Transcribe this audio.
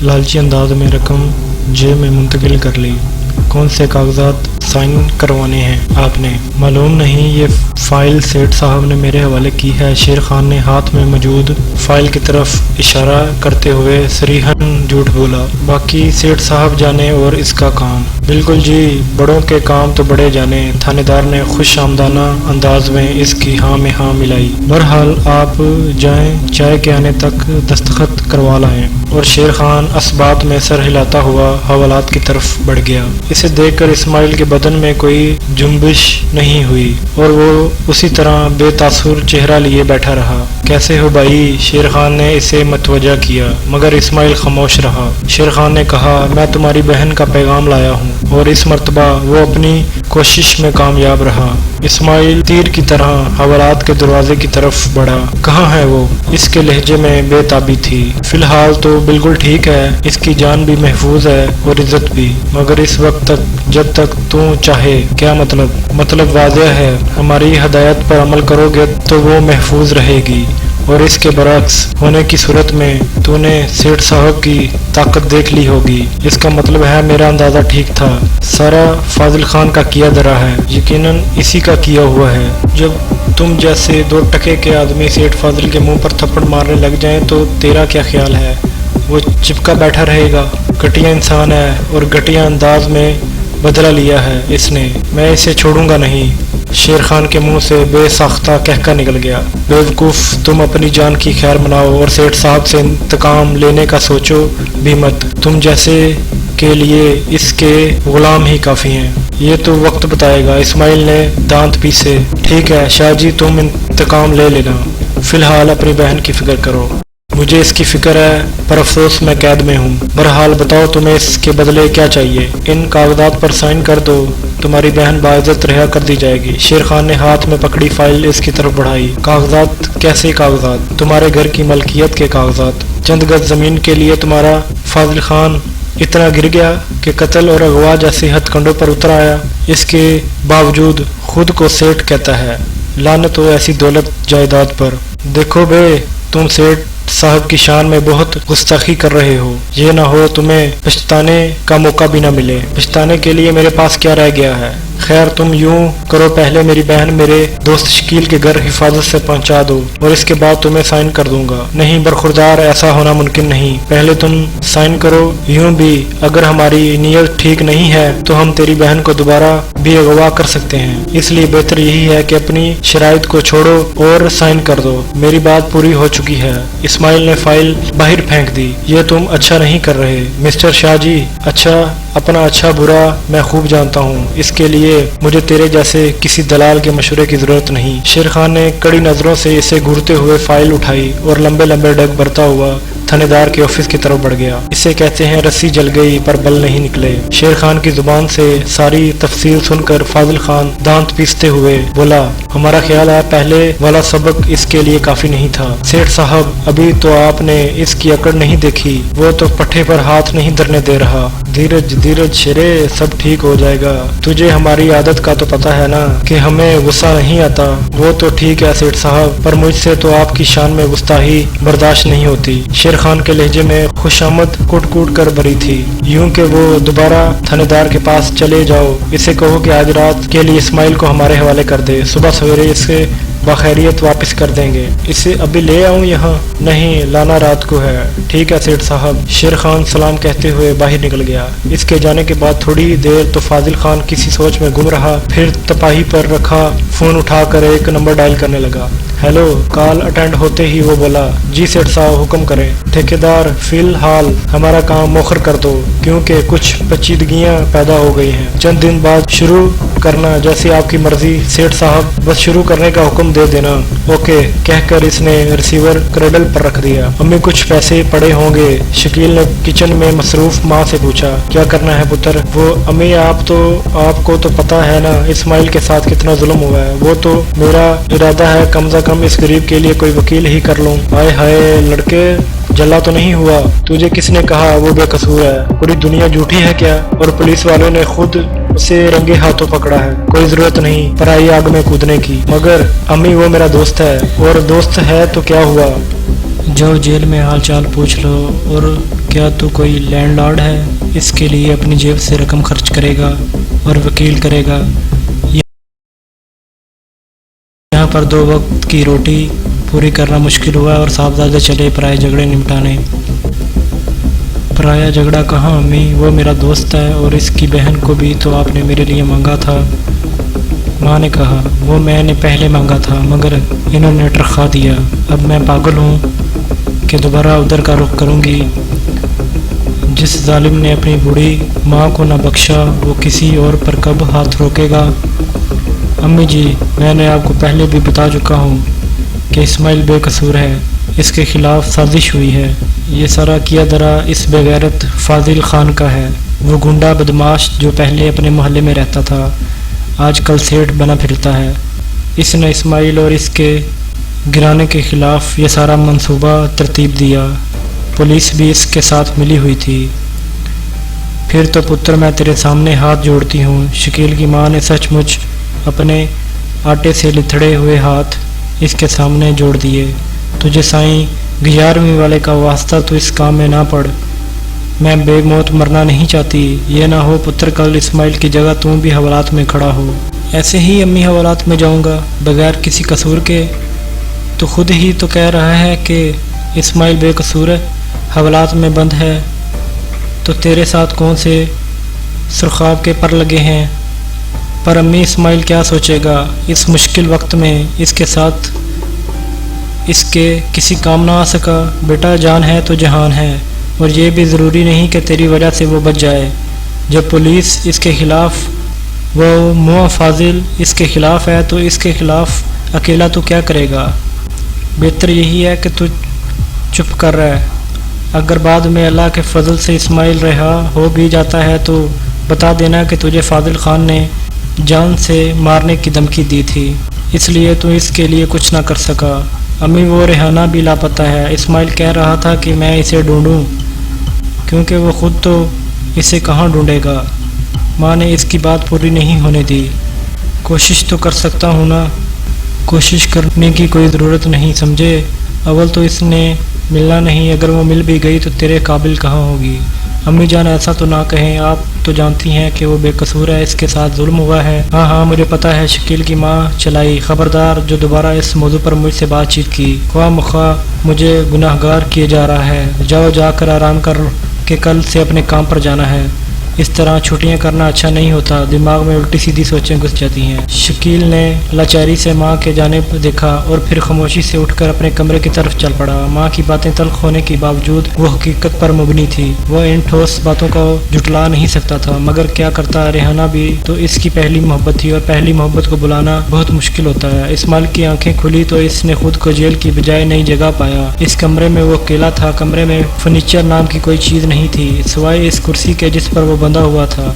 लालची अंदाज में रकम जेब में मुंतकिल कर ली। कौन से कागजात साइन करवाने हैं आपने? मालूम नहीं, ये फ़ाइल सेठ साहब ने मेरे हवाले की है। शेर खान ने हाथ में मौजूद फ़ाइल की तरफ इशारा करते हुए सरीहन झूठ बोला। बाकी सेठ साहब जाने और इसका काम। बिल्कुल जी, बड़ों के काम तो बड़े जाने। थानेदार ने खुश आमदाना अंदाज में इसकी हाँ में हाँ मिलाई। बहरहाल आप जाएं, चाय के आने तक दस्तखत करवा लाएं। और शेर खान असबात में सर हिलाता हुआ हवालात की तरफ बढ़ गया। इसे देखकर इस्माइल के बदन में कोई जुम्बिश नहीं हुई और वो उसी तरह बेतासुर चेहरा लिए बैठा रहा। कैसे हो भाई? शेर खान ने इसे मतवजा किया, मगर इस्माइल खामोश रहा। शेर खान ने कहा, मैं तुम्हारी बहन का पैगाम लाया हूँ। और इस मर्तबा वो अपनी कोशिश में कामयाब रहा। इस्माइल तीर की तरह हवालात के दरवाजे की तरफ बढ़ा। कहाँ है वो? इसके लहजे में बेताबी थी। फिलहाल तो बिल्कुल ठीक है, इसकी जान भी महफूज है और इज्जत भी, मगर इस वक्त तक जब तक तू चाहे। क्या मतलब वाज़ेह है, हमारी हदायत पर अमल करोगे तो वो महफूज रहेगी, और इसके बरक्स होने की सूरत में तूने सेठ साहब की ताकत देख ली होगी। इसका मतलब है मेरा अंदाज़ा ठीक था। सारा फाजिल खान का किया धरा है, यकीनन इसी का किया हुआ है। जब तुम जैसे दो टके के आदमी सेठ फाजिल के मुंह पर थप्पड़ मारने लग जाएं तो तेरा क्या ख्याल है? वो चिपका बैठा रहेगा? घटिया इंसान है और घटिया अंदाज में बदला लिया है इसने। मैं इसे छोड़ूंगा नहीं। शेर खान के मुंह से बेसाख्ता कहका निकल गया। बेवकूफ़, तुम अपनी जान की खैर मनाओ और सेठ साहब से इंतकाम लेने का सोचो भी मत। तुम जैसे के लिए इसके गुलाम ही काफ़ी हैं। ये तो वक्त बताएगा। इस्माइल ने दांत पीसे। ठीक है शाहजी, तुम इंतकाम ले लेना, फ़िलहाल अपनी बहन की फ़िक्र करो। मुझे इसकी फ़िक्र है, पर अफसोस मैं कैद में हूँ। बहरहाल बताओ तुम्हें इसके बदले क्या चाहिए? इन कागजात पर साइन कर दो, तुम्हारी बहन बाइज्जत रिहा कर दी जाएगी। शेर खान ने हाथ में पकड़ी फाइल इसकी तरफ बढ़ाई। कागजात? कैसे कागजात? तुम्हारे घर की मलकियत के कागजात। चंद गज ज़मीन के लिए तुम्हारा फाजिल खान इतना गिर गया कि कत्ल और अगवा जैसे हथकंडों पर उतर आया। इसके बावजूद खुद को सेठ कहता है। लानत हो ऐसी दौलत जायदाद पर। देखो बे, तुम सेठ साहब की शान में बहुत गुस्ताखी कर रहे हो। ये ना हो तुम्हें पछताने का मौका भी ना मिले। पछताने के लिए मेरे पास क्या रह गया है? खैर तुम यूं करो, पहले मेरी बहन मेरे दोस्त शकील के घर हिफाजत से पहुंचा दो और इसके बाद तुम्हें साइन कर दूंगा। नहीं बरखुरदार, ऐसा होना मुमकिन नहीं। पहले तुम साइन करो। यूं भी अगर हमारी नीयत ठीक नहीं है तो हम तेरी बहन को दोबारा भी अगवा कर सकते हैं। इसलिए बेहतर यही है कि अपनी शराइत को छोड़ो और साइन कर दो। मेरी बात पूरी हो चुकी है। इस्माइल ने फाइल बाहर फेंक दी। ये तुम अच्छा नहीं कर रहे मिस्टर शाहजी। अच्छा, अपना अच्छा बुरा मैं खूब जानता हूँ। इसके लिए मुझे तेरे जैसे किसी दलाल के मशवरे की जरूरत नहीं। शेर खान ने कड़ी नजरों से इसे घूरते हुए फाइल उठाई और लंबे लंबे डग भरता हुआ थानेदार के ऑफिस की तरफ बढ़ गया। इसे कहते हैं रस्सी जल गई पर बल नहीं निकले। शेर खान की जुबान से सारी तफसील सुनकर फाजिल खान दांत पीसते हुए बोला, हमारा ख्याल है पहले वाला सबक इसके लिए काफी नहीं था। सेठ साहब, अभी तो आपने इसकी अकड़ नहीं देखी। वो तो पट्टे पर हाथ नहीं धरने दे रहा। धीरज धीरज शेरे, सब ठीक हो जाएगा। तुझे हमारी आदत का तो पता है ना कि हमें गुस्सा नहीं आता। वो तो ठीक है सेठ साहब, पर मुझसे तो आपकी शान में गुस्ताही बर्दाश्त नहीं होती। शेर खान के लहजे में खुशामद कूट कूट कर भरी थी। यूं कि वो दोबारा थानेदार के पास चले जाओ, इसे कहो कि आज रात के लिए इस्माइल को हमारे हवाले कर दे, सुबह सवेरे इसे बखैरियत वापस कर देंगे। इसे अभी ले आऊं यहाँ? नहीं, लाना रात को है। ठीक है सेठ साहब। शेर खान सलाम कहते हुए बाहर निकल गया। इसके जाने के बाद थोड़ी देर तो फाजिल खान किसी सोच में गुम रहा, फिर तपाही पर रखा फोन उठाकर एक नंबर डायल करने लगा। हेलो। कॉल अटेंड होते ही वो बोला, जी सेठ साहब हुक्म करें। ठेकेदार, फिलहाल हमारा काम मोखर कर दो क्योंकि कुछ पेचीदगियां पैदा हो गई हैं। चंद दिन बाद शुरू करना, जैसी आपकी मर्जी सेठ साहब, बस शुरू करने का हुक्म दे देना। ओके कहकर इसने रिसीवर क्रेडल पर रख दिया। अम्मी कुछ पैसे पड़े होंगे? शकील ने किचन में मसरूफ माँ से पूछा। क्या करना है पुत्र? वो अम्मी आपको तो पता है ना इस्माइल के साथ कितना जुल्म हुआ है। वो तो मेरा इरादा है कम से कम इस गरीब के लिए कोई वकील ही कर लूं। हाय हाय लड़के, जला तो नहीं हुआ? तुझे किसने कहा वो बेकसूर है? पूरी दुनिया झूठी है क्या? और पुलिस वालों ने खुद उसे रंगे हाथों पकड़ा है। कोई जरूरत नहीं पराई आग में कूदने की। मगर अम्मी वो मेरा दोस्त है। और दोस्त है तो क्या हुआ? جاؤ جیل میں حال چال پوچھ لو، اور کیا تو کوئی لینڈ لارڈ ہے؟ اس کے لیے اپنی جیب سے رقم خرچ کرے گا اور وکیل کرے گا؟ یہاں پر 2 وقت کی روٹی پوری کرنا مشکل ہوا اور صاحبزادے چلے پرائے جھگڑے نمٹانے۔ پرایا جھگڑا کہاں امی، وہ میرا دوست ہے، اور اس کی بہن کو بھی تو آپ نے میرے لیے مانگا تھا۔ ماں نے کہا، وہ میں نے پہلے مانگا تھا مگر انہوں نے ٹرخا دیا۔ اب میں پاگل ہوں کہ دوبارہ ادھر کا رخ کروں گی؟ جس ظالم نے اپنی بوڑھی ماں کو نہ بخشا وہ کسی اور پر کب ہاتھ روکے گا؟ امی جی، میں نے آپ کو پہلے بھی بتا چکا ہوں کہ اسماعیل بے قصور ہے، اس کے خلاف سازش ہوئی ہے۔ یہ سارا کیا درا اس بے غیرت فاضل خان کا ہے۔ وہ گنڈا بدماش جو پہلے اپنے محلے میں رہتا تھا آج کل سیٹھ بنا پھرتا ہے۔ اس نے اسماعیل اور اس کے گرانے کے خلاف یہ سارا منصوبہ ترتیب دیا۔ پولیس بھی اس کے ساتھ ملی ہوئی تھی۔ پھر تو پتر میں تیرے سامنے ہاتھ جوڑتی ہوں۔ شکیل کی ماں نے سچ مچ اپنے آٹے سے لتھڑے ہوئے ہاتھ اس کے سامنے جوڑ دیے۔ تجھے سائیں 11ویں والے کا واسطہ تو اس کام میں نہ پڑ۔ میں بے موت مرنا نہیں چاہتی۔ یہ نہ ہو پتر کل اسماعیل کی جگہ تم بھی حوالات میں کھڑا ہو۔ ایسے ہی امی حوالات میں جاؤں گا بغیر کسی قصور کے؟ تو خود ہی تو کہہ رہا ہے کہ اسماعیل بے قصور حوالات میں بند ہے، تو تیرے ساتھ کون سے سرخاب کے پر لگے ہیں؟ پر امی اسماعیل کیا سوچے گا اس مشکل وقت میں؟ اس کے ساتھ اس کے کسی کام نہ آ سکا؟ بیٹا جان ہے تو جہان ہے، اور یہ بھی ضروری نہیں کہ تیری وجہ سے وہ بچ جائے۔ جب پولیس اس کے خلاف، وہ منہ فاضل اس کے خلاف ہے، تو اس کے خلاف اکیلا تو کیا کرے گا؟ بہتر یہی ہے کہ تو چپ کر رہے۔ اگر بعد میں اللہ کے فضل سے اسماعیل رہا ہو بھی جاتا ہے تو بتا دینا کہ تجھے فاضل خان نے جان سے مارنے کی دھمکی دی تھی، اس لیے تو اس کے لیے کچھ نہ کر سکا۔ امی وہ ریحانہ بھی لاپتہ ہے۔ اسماعیل کہہ رہا تھا کہ میں اسے ڈھونڈوں، کیونکہ وہ خود تو اسے کہاں ڈھونڈے گا۔ ماں نے اس کی بات پوری نہیں ہونے دی۔ کوشش تو کر سکتا ہوں نا؟ کوشش کرنے کی کوئی ضرورت نہیں سمجھے۔ اول تو اس نے ملنا نہیں، اگر وہ مل بھی گئی تو تیرے قابل کہاں ہوگی؟ امی جان ایسا تو نہ کہیں، آپ تو جانتی ہیں کہ وہ بے قصور ہے، اس کے ساتھ ظلم ہوا ہے۔ ہاں ہاں مجھے پتہ ہے، شکیل کی ماں چلائی۔ خبردار جو دوبارہ اس موضوع پر مجھ سے بات چیت کی، خواہ مخواہ مجھے گناہ گار کیے جا رہا ہے۔ جاؤ جا کر آرام کر کے کل سے اپنے کام پر جانا ہے۔ اس طرح چھٹیاں کرنا اچھا نہیں ہوتا، دماغ میں الٹی سیدھی سوچیں گھس جاتی ہیں۔ شکیل نے لاچاری سے ماں کے جانب دیکھا اور پھر خاموشی سے اٹھ کر اپنے کمرے کی طرف چل پڑا۔ ماں کی باتیں تلخ ہونے کے باوجود وہ حقیقت پر مبنی تھی۔ وہ ان ٹھوس باتوں کو جھٹلا نہیں سکتا تھا، مگر کیا کرتا؟ ریحانہ بھی تو اس کی پہلی محبت تھی، اور پہلی محبت کو بلانا بہت مشکل ہوتا ہے۔ اسماعیل کی آنکھیں کھلی تو اس نے خود کو جیل کی بجائے نئی جگہ پایا۔ اس کمرے میں وہ اکیلا تھا۔ کمرے میں فرنیچر نام کی کوئی چیز نہیں تھی سوائے اس کرسی کے جس پر وہ بندھا ہوا تھا۔